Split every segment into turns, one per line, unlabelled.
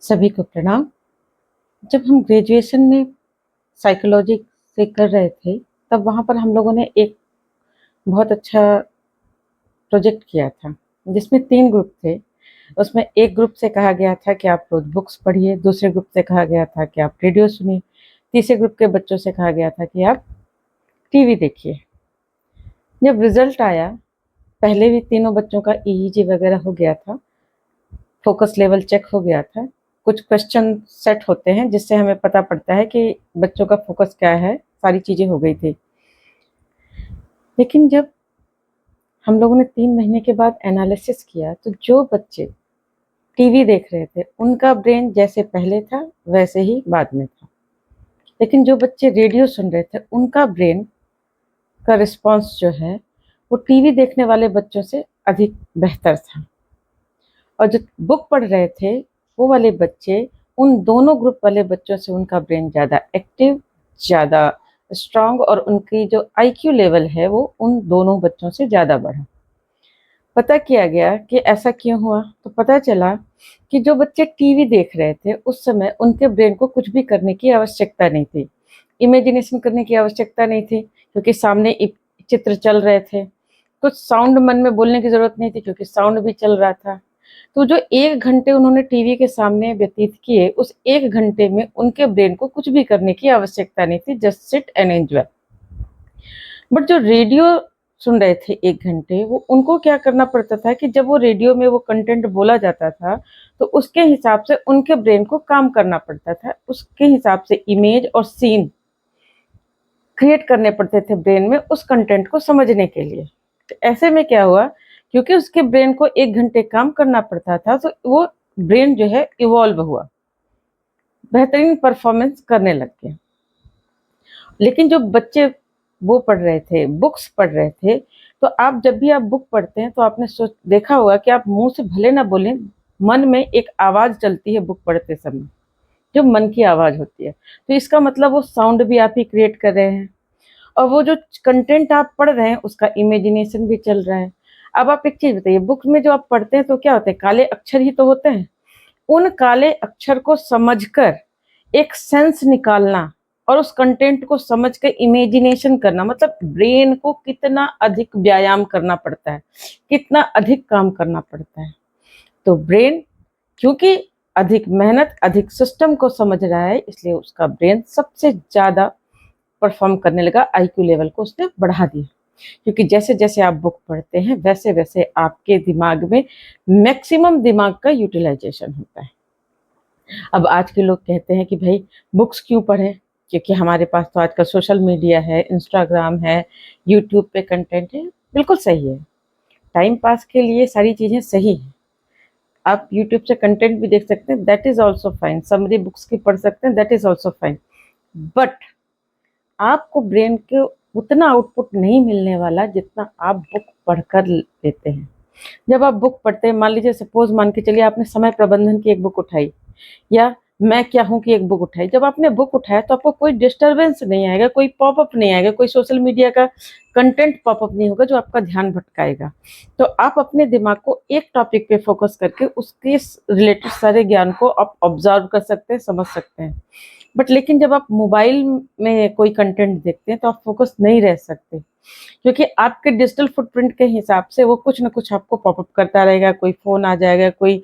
सभी को प्रणाम। जब हम ग्रेजुएशन में साइकोलॉजी से कर रहे थे, तब वहाँ पर हम लोगों ने एक बहुत अच्छा प्रोजेक्ट किया था, जिसमें 3 ग्रुप थे। उसमें एक ग्रुप से कहा गया था कि आप रोज़ बुक्स पढ़िए, दूसरे ग्रुप से कहा गया था कि आप रेडियो सुनिए, तीसरे ग्रुप के बच्चों से कहा गया था कि आप टीवी देखिए। जब रिज़ल्ट आया, पहले भी तीनों बच्चों का ईईजी वगैरह हो गया था, फ़ोकस लेवल चेक हो गया था। कुछ क्वेश्चन सेट होते हैं जिससे हमें पता पड़ता है कि बच्चों का फ़ोकस क्या है, सारी चीज़ें हो गई थी। लेकिन जब हम लोगों ने 3 महीने के बाद एनालिसिस किया, तो जो बच्चे टीवी देख रहे थे, उनका ब्रेन जैसे पहले था, वैसे ही बाद में था। लेकिन जो बच्चे रेडियो सुन रहे थे, उनका ब्रेन का रिस्पॉन्स जो है, वो टीवी देखने वाले बच्चों से अधिक बेहतर था। और जो बुक पढ़ रहे थे, वो वाले बच्चे उन दोनों ग्रुप वाले बच्चों से उनका ब्रेन ज़्यादा एक्टिव, ज़्यादा स्ट्रॉन्ग और उनकी जो आईक्यू लेवल है, वो उन दोनों बच्चों से ज़्यादा बढ़ा। पता किया गया कि ऐसा क्यों हुआ, तो पता चला कि जो बच्चे टीवी देख रहे थे, उस समय उनके ब्रेन को कुछ भी करने की आवश्यकता नहीं थी। इमेजिनेशन करने की आवश्यकता नहीं थी, क्योंकि सामने चित्र चल रहे थे। कुछ साउंड मन में बोलने की ज़रूरत नहीं थी, क्योंकि साउंड भी चल रहा था। तो जो 1 घंटे उन्होंने टीवी के सामने व्यतीत किए, उस 1 घंटे में उनके ब्रेन को कुछ भी करने की आवश्यकता नहीं थी, just sit and enjoy. But जो रेडियो सुन रहे थे 1 घंटे, वो उनको क्या करना पड़ता था कि जब वो रेडियो में वो कंटेंट बोला जाता था, तो उसके हिसाब से उनके ब्रेन को काम करना पड़ता था। उसके हिसाब से इमेज और सीन क्रिएट करने पड़ते थे ब्रेन में उस कंटेंट को समझने के लिए। तो ऐसे में क्या हुआ, क्योंकि उसके ब्रेन को 1 घंटे काम करना पड़ता था, तो वो ब्रेन जो है इवॉल्व हुआ, बेहतरीन परफॉर्मेंस करने लग गया। लेकिन जो बच्चे वो पढ़ रहे थे, बुक्स पढ़ रहे थे, तो आप जब भी आप बुक पढ़ते हैं, तो आपने देखा होगा कि आप मुँह से भले ना बोलें, मन में एक आवाज़ चलती है बुक पढ़ते समय, जो मन की आवाज़ होती है। तो इसका मतलब वो साउंड भी आप ही क्रिएट कर रहे हैं। और वो जो कंटेंट आप पढ़ रहे हैं, उसका इमेजिनेशन भी चल रहा है। अब आप एक चीज़ बताइए, बुक में जो आप पढ़ते हैं तो क्या होते हैं, काले अक्षर ही तो होते हैं। उन काले अक्षर को समझकर एक सेंस निकालना और उस कंटेंट को समझ के इमेजिनेशन करना, मतलब ब्रेन को कितना अधिक व्यायाम करना पड़ता है, कितना अधिक काम करना पड़ता है। तो ब्रेन क्योंकि अधिक मेहनत, अधिक सिस्टम को समझ रहा है, इसलिए उसका ब्रेन सबसे ज़्यादा परफॉर्म करने लगा, आईक्यू लेवल को उसने बढ़ा दिया। क्योंकि जैसे-जैसे आप बुक पढ़ते हैं, वैसे-वैसे आपके दिमाग में मैक्सिमम दिमाग का यूटिलाइज़ेशन होता है। अब आज के लोग कहते हैं कि भई बुक्स क्यों पढ़ें? क्योंकि हमारे पास तो आजकल सोशल मीडिया है, इंस्टाग्राम है, यूट्यूब पे कंटेंट है। बिल्कुल सही है। टाइम पास के लिए सारी चीज़ें सही हैं। आप यूट्यूब से कंटेंट भी देख सकते हैं, that is also fine. Summary books की पढ़ सकते हैं, that is also fine. But आपको ब्रेन को उतना आउटपुट नहीं मिलने वाला जितना आप बुक पढ़कर लेते हैं। जब आप बुक पढ़ते हैं, मान लीजिए सपोज़ मान के चलिए आपने समय प्रबंधन की एक बुक उठाई, या मैं क्या हूँ की एक बुक उठाई। जब आपने बुक उठाया तो आपको कोई डिस्टर्बेंस नहीं आएगा, कोई पॉपअप नहीं आएगा, कोई सोशल मीडिया का कंटेंट पॉपअप नहीं होगा जो आपका ध्यान भटकाएगा। तो आप अपने दिमाग को एक टॉपिक पे फ़ोकस करके उसके रिलेटेड सारे ज्ञान को आप ऑब्ज़र्व कर सकते हैं, समझ सकते हैं। बट लेकिन जब आप मोबाइल में कोई कंटेंट देखते हैं, तो आप फ़ोकस नहीं रह सकते, क्योंकि आपके डिजिटल फुटप्रिंट के हिसाब से वो कुछ न कुछ आपको पॉपअप करता रहेगा। कोई फ़ोन आ जाएगा, कोई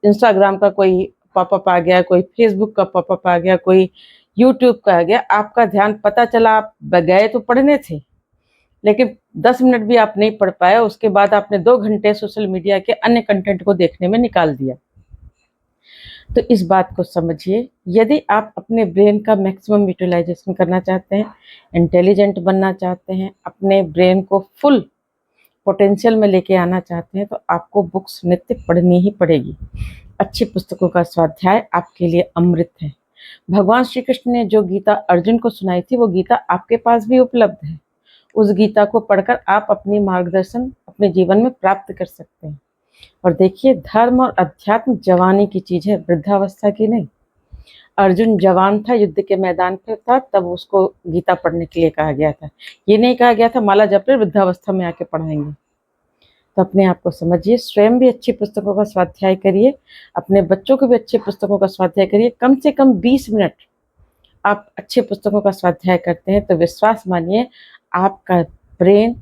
इंस्टाग्राम का कोई पॉपअप आ गया, कोई फ़ेसबुक का पॉपअप आ गया, कोई यूट्यूब का आ गया। आपका ध्यान, पता चला आप गए तो पढ़ने थे, लेकिन 10 मिनट भी आप नहीं पढ़ पाए, उसके बाद आपने 2 घंटे सोशल मीडिया के अन्य कंटेंट को देखने में निकाल दिया। तो इस बात को समझिए, यदि आप अपने ब्रेन का मैक्सिमम यूटिलाइज़ेशन करना चाहते हैं, इंटेलिजेंट बनना चाहते हैं, अपने ब्रेन को फुल पोटेंशियल में लेके आना चाहते हैं, तो आपको बुक्स नित्य पढ़नी ही पड़ेगी। अच्छी पुस्तकों का स्वाध्याय आपके लिए अमृत है। भगवान श्री कृष्ण ने जो गीता अर्जुन को सुनाई थी, वो गीता आपके पास भी उपलब्ध है। उस गीता को पढ़कर आप अपनी मार्गदर्शन अपने जीवन में प्राप्त कर सकते हैं। और देखिए, धर्म और अध्यात्म जवानी की चीज़ है, वृद्धावस्था की नहीं। अर्जुन जवान था, युद्ध के मैदान पे था, तब उसको गीता पढ़ने के लिए कहा गया था। ये नहीं कहा गया था माला जप ले, वृद्धावस्था में आके पढ़ाएँगे। तो अपने आप को समझिए, स्वयं भी अच्छी पुस्तकों का स्वाध्याय करिए, अपने बच्चों को भी अच्छी पुस्तकों का स्वाध्याय करिए। कम से कम 20 मिनट आप अच्छी पुस्तकों का स्वाध्याय करते हैं तो विश्वास मानिए आपका ब्रेन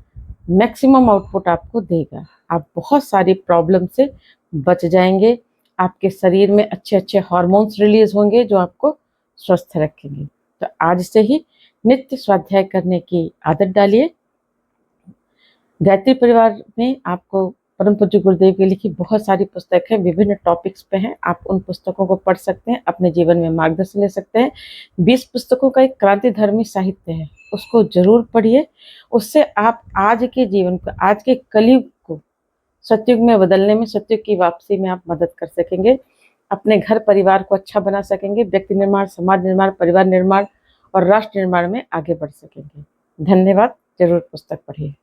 मैक्सिमम आउटपुट आपको देगा। आप बहुत सारी प्रॉब्लम से बच जाएंगे। आपके शरीर में अच्छे अच्छे हार्मोन्स रिलीज होंगे जो आपको स्वस्थ रखेंगे। तो आज से ही नित्य स्वाध्याय करने की आदत डालिए। गायत्री परिवार में आपको परम पूज्य गुरुदेव की लिखी बहुत सारी पुस्तक है, विभिन्न टॉपिक्स पे हैं। आप उन पुस्तकों को पढ़ सकते हैं, अपने जीवन में मार्गदर्शन ले सकते हैं। 20 पुस्तकों का एक क्रांतिधर्मी साहित्य है, उसको जरूर पढ़िए। उससे आप आज के जीवन को, आज के कलयुग को सतयुग में बदलने में, सतयुग की वापसी में आप मदद कर सकेंगे। अपने घर परिवार को अच्छा बना सकेंगे। व्यक्ति निर्माण, समाज निर्माण, परिवार निर्माण और राष्ट्र निर्माण में आगे बढ़ सकेंगे। धन्यवाद। जरूर पुस्तक पढ़िए।